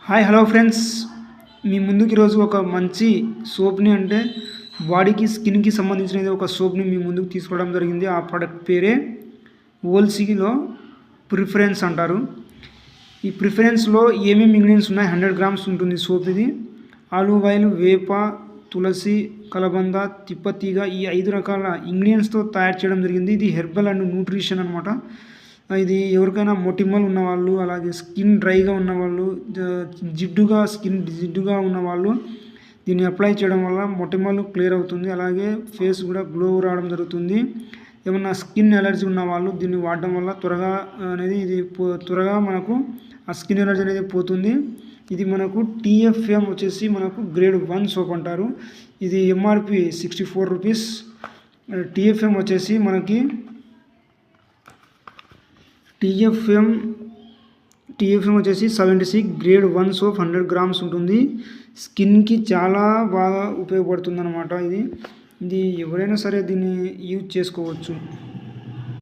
Hi hello friends, మీ ముందుకు ఈరోజు ఒక మంచి సోప్ని అంటే బాడీకి స్కిన్కి సంబంధించిన ఒక సోప్ని మీ ముందుకు తీసుకోవడం జరిగింది. ఆ ప్రోడక్ట్ పేరే ఓల్సీలో ప్రిఫరెన్స్ అంటారు. ఈ ప్రిఫరెన్స్లో ఏమేమి ఇంగ్రీడియంట్స్ ఉన్నాయి, 100 గ్రామ్స్ ఉంటుంది సోప్. ఇది ఆలివ్ ఆయిల్, వేప, తులసి, కలబంద, తిప్పతీగ ఈ 5 రకాల ఇంగ్రీడియంట్స్తో తయారు చేయడం జరిగింది. ఇది హెర్బల్ అండ్ న్యూట్రిషన్ అనమాట. ఇది ఎవరికైనా మొటిమలు ఉన్నవాళ్ళు, అలాగే స్కిన్ డ్రైగా ఉన్నవాళ్ళు, జిడ్డుగా ఉన్నవాళ్ళు దీన్ని అప్లై చేయడం వల్ల మొటిమలు క్లియర్ అవుతుంది. అలాగే ఫేస్ కూడా గ్లో రావడం జరుగుతుంది. ఏమన్నా స్కిన్ ఎలర్జీ ఉన్న వాళ్ళు దీన్ని వాడడం వల్ల త్వరగా మనకు ఆ స్కిన్ ఎలర్జీ అనేది పోతుంది. ఇది మనకు TFM వచ్చేసి మనకు గ్రేడ్ 1 సోప్ అంటారు. ఇది MRP 64 రూపీస్. TFM వచ్చేసి మనకి TFM వచ్చేసి 76 గ్రేడ్ 1 సోప్ 100 గ్రామ్స్ ఉంటుంది. స్కిన్కి చాలా బాగా ఉపయోగపడుతుంది అన్నమాట. ఇది ఎవరైనా సరే దీన్ని యూజ్ చేసుకోవచ్చు.